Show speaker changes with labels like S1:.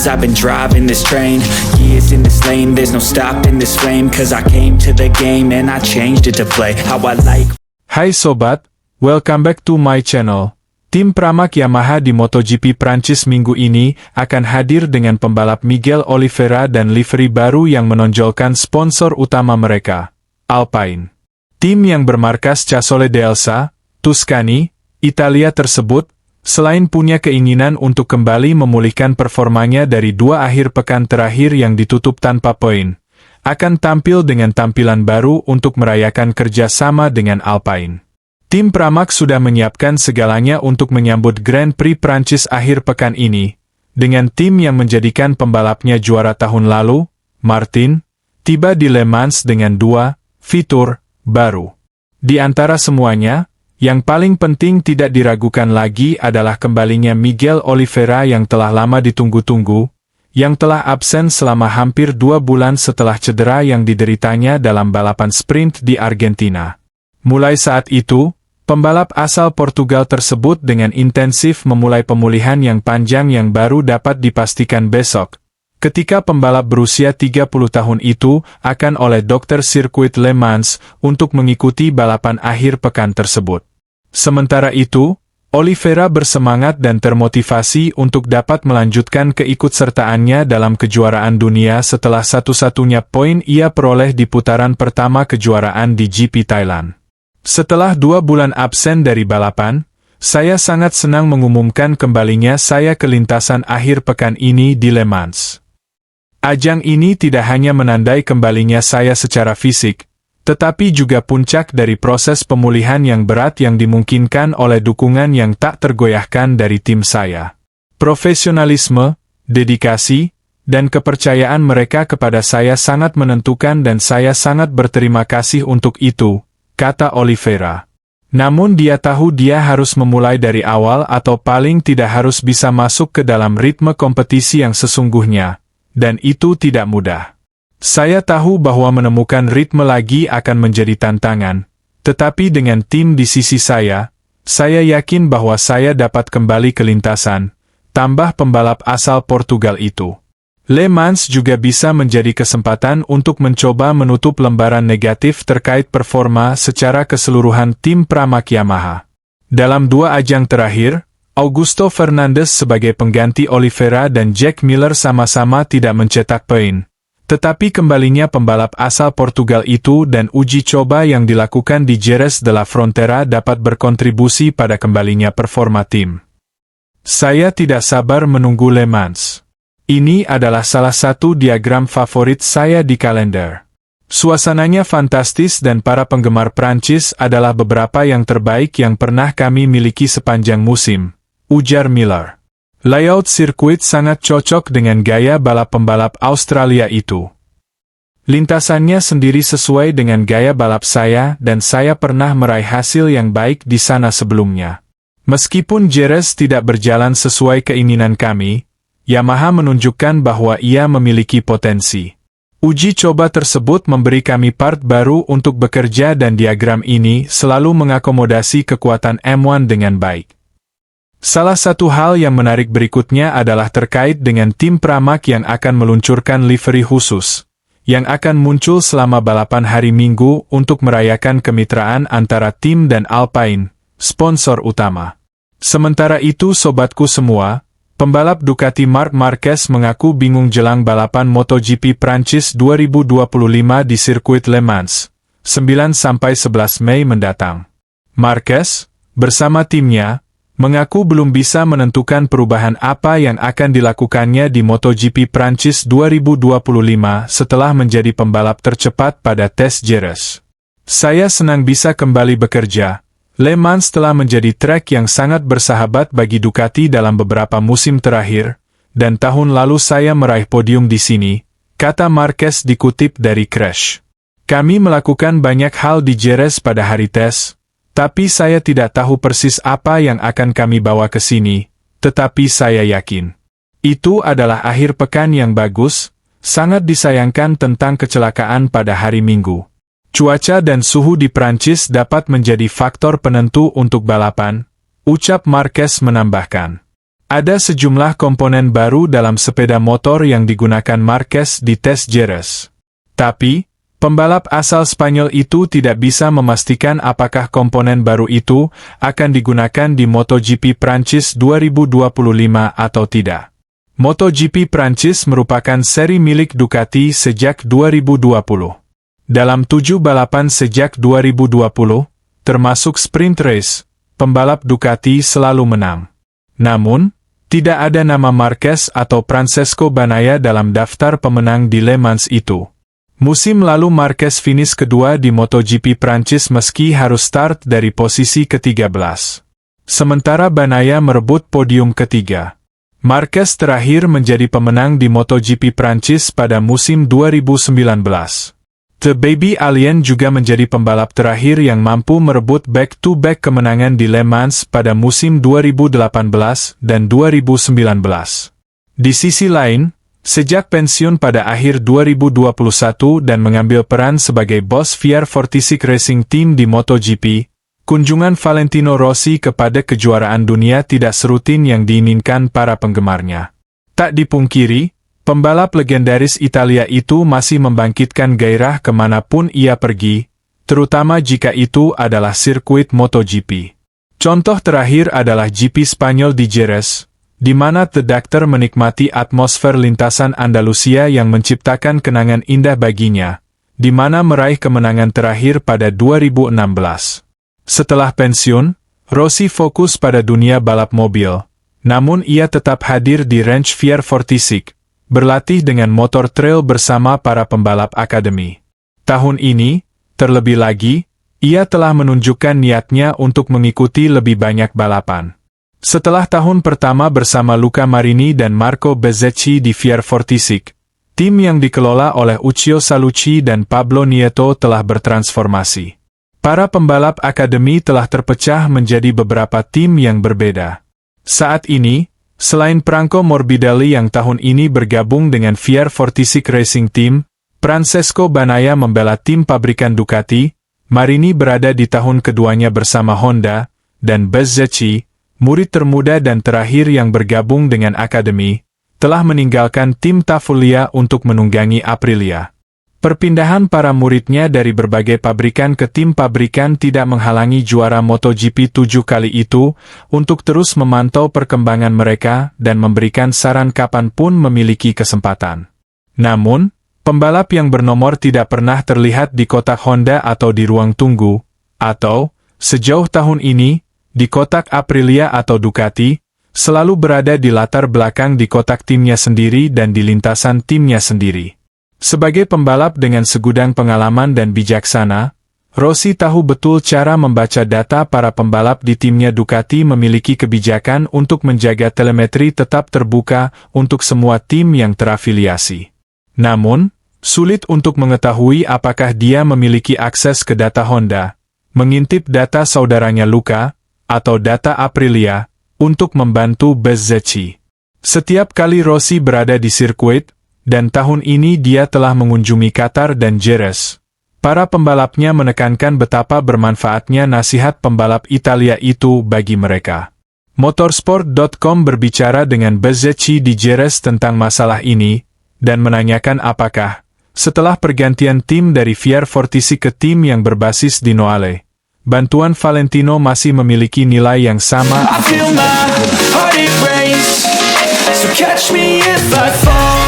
S1: Cause I've been driving this train, years in this lane, there's no stopping this flame. Cause I came to the game and I changed it to play how I like.
S2: Hai sobat, welcome back to my channel. Tim Pramac Yamaha di MotoGP Prancis minggu ini akan hadir dengan pembalap Miguel Oliveira dan livery baru yang menonjolkan sponsor utama mereka, Alpine. Tim yang bermarkas Casole d'Elsa, Tuscany, Italia tersebut, selain punya keinginan untuk kembali memulihkan performanya dari dua akhir pekan terakhir yang ditutup tanpa poin, akan tampil dengan tampilan baru untuk merayakan kerjasama dengan Alpine. Tim Pramac sudah menyiapkan segalanya untuk menyambut Grand Prix Prancis akhir pekan ini, dengan tim yang menjadikan pembalapnya juara tahun lalu, Martin, tiba di Le Mans dengan dua fitur baru. Di antara semuanya, yang paling penting tidak diragukan lagi adalah kembalinya Miguel Oliveira yang telah lama ditunggu-tunggu, yang telah absen selama hampir 2 bulan setelah cedera yang dideritanya dalam balapan sprint di Argentina. Mulai saat itu, pembalap asal Portugal tersebut dengan intensif memulai pemulihan yang panjang yang baru dapat dipastikan besok, ketika pembalap berusia 30 tahun itu akan oleh dokter sirkuit Le Mans untuk mengikuti balapan akhir pekan tersebut. Sementara itu, Oliveira bersemangat dan termotivasi untuk dapat melanjutkan keikutsertaannya dalam kejuaraan dunia setelah satu-satunya poin ia peroleh di putaran pertama kejuaraan di GP Thailand. Setelah 2 bulan absen dari balapan, saya sangat senang mengumumkan kembalinya saya ke lintasan akhir pekan ini di Le Mans. Ajang ini tidak hanya menandai kembalinya saya secara fisik, tetapi juga puncak dari proses pemulihan yang berat yang dimungkinkan oleh dukungan yang tak tergoyahkan dari tim saya. Profesionalisme, dedikasi, dan kepercayaan mereka kepada saya sangat menentukan dan saya sangat berterima kasih untuk itu, kata Oliveira. Namun dia tahu dia harus memulai dari awal atau paling tidak harus bisa masuk ke dalam ritme kompetisi yang sesungguhnya, dan itu tidak mudah. Saya tahu bahwa menemukan ritme lagi akan menjadi tantangan, tetapi dengan tim di sisi saya yakin bahwa saya dapat kembali ke lintasan, tambah pembalap asal Portugal itu. Le Mans juga bisa menjadi kesempatan untuk mencoba menutup lembaran negatif terkait performa secara keseluruhan tim Pramac Yamaha. Dalam 2 ajang terakhir, Augusto Fernandes sebagai pengganti Oliveira dan Jack Miller sama-sama tidak mencetak poin. Tetapi kembalinya pembalap asal Portugal itu dan uji coba yang dilakukan di Jerez de la Frontera dapat berkontribusi pada kembalinya performa tim. Saya tidak sabar menunggu Le Mans. Ini adalah salah satu diagram favorit saya di kalender. Suasananya fantastis dan para penggemar Prancis adalah beberapa yang terbaik yang pernah kami miliki sepanjang musim, ujar Miller. Layout sirkuit sangat cocok dengan gaya balap pembalap Australia itu. Lintasannya sendiri sesuai dengan gaya balap saya dan saya pernah meraih hasil yang baik di sana sebelumnya. Meskipun Jerez tidak berjalan sesuai keinginan kami, Yamaha menunjukkan bahwa ia memiliki potensi. Uji coba tersebut memberi kami part baru untuk bekerja dan diagram ini selalu mengakomodasi kekuatan M1 dengan baik. Salah satu hal yang menarik berikutnya adalah terkait dengan tim Pramac yang akan meluncurkan livery khusus, yang akan muncul selama balapan hari Minggu untuk merayakan kemitraan antara tim dan Alpine, sponsor utama. Sementara itu sobatku semua, pembalap Ducati Marc Marquez mengaku bingung jelang balapan MotoGP Prancis 2025 di sirkuit Le Mans, 9–11 Mei mendatang. Marquez, bersama timnya, mengaku belum bisa menentukan perubahan apa yang akan dilakukannya di MotoGP Prancis 2025 setelah menjadi pembalap tercepat pada tes Jerez. Saya senang bisa kembali bekerja. Le Mans telah menjadi trek yang sangat bersahabat bagi Ducati dalam beberapa musim terakhir, dan tahun lalu saya meraih podium di sini, kata Marquez dikutip dari Crash. Kami melakukan banyak hal di Jerez pada hari tes, tapi saya tidak tahu persis apa yang akan kami bawa ke sini, tetapi saya yakin itu adalah akhir pekan yang bagus. Sangat disayangkan tentang kecelakaan pada hari Minggu. Cuaca dan suhu di Prancis dapat menjadi faktor penentu untuk balapan, ucap Marquez menambahkan. Ada sejumlah komponen baru dalam sepeda motor yang digunakan Marquez di tes Jerez. Tapi, pembalap asal Spanyol itu tidak bisa memastikan apakah komponen baru itu akan digunakan di MotoGP Prancis 2025 atau tidak. MotoGP Prancis merupakan seri milik Ducati sejak 2020. Dalam 7 balapan sejak 2020, termasuk sprint race, pembalap Ducati selalu menang. Namun, tidak ada nama Marquez atau Francesco Bagnaia dalam daftar pemenang di Le Mans itu. Musim lalu Marquez finish kedua di MotoGP Prancis meski harus start dari posisi ke-13. Sementara Bagnaia merebut podium ketiga. Marquez terakhir menjadi pemenang di MotoGP Prancis pada musim 2019. The Baby Alien juga menjadi pembalap terakhir yang mampu merebut back-to-back kemenangan di Le Mans pada musim 2018 dan 2019. Di sisi lain, sejak pensiun pada akhir 2021 dan mengambil peran sebagai bos VR46 Racing Team di MotoGP, kunjungan Valentino Rossi kepada kejuaraan dunia tidak serutin yang diinginkan para penggemarnya. Tak dipungkiri, pembalap legendaris Italia itu masih membangkitkan gairah kemanapun ia pergi, terutama jika itu adalah sirkuit MotoGP. Contoh terakhir adalah GP Spanyol di Jerez, di mana The Doctor menikmati atmosfer lintasan Andalusia yang menciptakan kenangan indah baginya, di mana meraih kemenangan terakhir pada 2016. Setelah pensiun, Rossi fokus pada dunia balap mobil, namun ia tetap hadir di range VR46, berlatih dengan motor trail bersama para pembalap akademi. Tahun ini, terlebih lagi, ia telah menunjukkan niatnya untuk mengikuti lebih banyak balapan. Setelah tahun pertama bersama Luca Marini dan Marco Bezzecchi di VR46, tim yang dikelola oleh Uccio Salucci dan Pablo Nieto telah bertransformasi. Para pembalap akademi telah terpecah menjadi beberapa tim yang berbeda. Saat ini, selain Franco Morbidelli yang tahun ini bergabung dengan VR46 Racing Team, Francesco Bagnaia membela tim pabrikan Ducati, Marini berada di tahun keduanya bersama Honda, dan Bezzecchi, murid termuda dan terakhir yang bergabung dengan akademi, telah meninggalkan tim Tafulia untuk menunggangi Aprilia. Perpindahan para muridnya dari berbagai pabrikan ke tim pabrikan tidak menghalangi juara MotoGP 7 kali itu untuk terus memantau perkembangan mereka dan memberikan saran kapanpun memiliki kesempatan. Namun, pembalap yang bernomor tidak pernah terlihat di kotak Honda atau di ruang tunggu, atau, sejauh tahun ini, di kotak Aprilia atau Ducati, selalu berada di latar belakang di kotak timnya sendiri dan di lintasan timnya sendiri. Sebagai pembalap dengan segudang pengalaman dan bijaksana, Rossi tahu betul cara membaca data para pembalap di timnya. Ducati memiliki kebijakan untuk menjaga telemetri tetap terbuka untuk semua tim yang terafiliasi. Namun, sulit untuk mengetahui apakah dia memiliki akses ke data Honda, mengintip data saudaranya Luca, atau data Aprilia, untuk membantu Bezzecchi. Setiap kali Rossi berada di sirkuit, dan tahun ini dia telah mengunjungi Qatar dan Jerez, para pembalapnya menekankan betapa bermanfaatnya nasihat pembalap Italia itu bagi mereka. Motorsport.com berbicara dengan Bezzecchi di Jerez tentang masalah ini, dan menanyakan apakah, setelah pergantian tim dari VR46 ke tim yang berbasis di Noale, bantuan Valentino masih memiliki nilai yang sama.
S1: I feel my heart erase, so catch me if I fall.